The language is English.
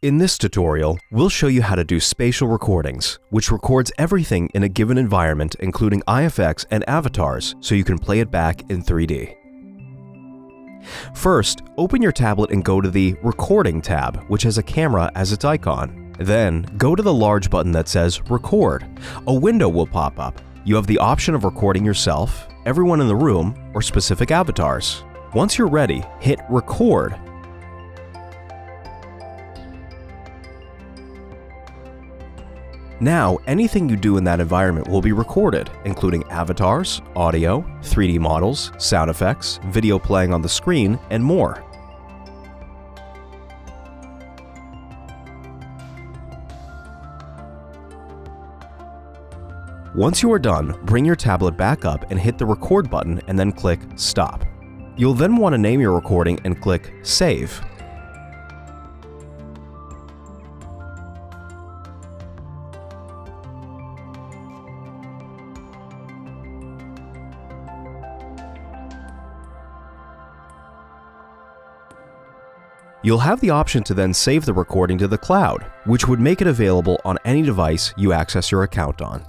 In this tutorial, we'll show you how to do spatial recordings, which records everything in a given environment including IFX and avatars so you can play it back in 3D. First, open your tablet and go to the Recording tab, which has a camera as its icon. Then, go to the large button that says Record. A window will pop up. You have the option of recording yourself, everyone in the room, or specific avatars. Once you're ready, hit Record. Now, anything you do in that environment will be recorded, including avatars, audio, 3D models, sound effects, video playing on the screen, and more. Once you are done, bring your tablet back up and hit the Record button and then click Stop. You'll then want to name your recording and click Save. You'll have the option to then save the recording to the cloud, which would make it available on any device you access your account on.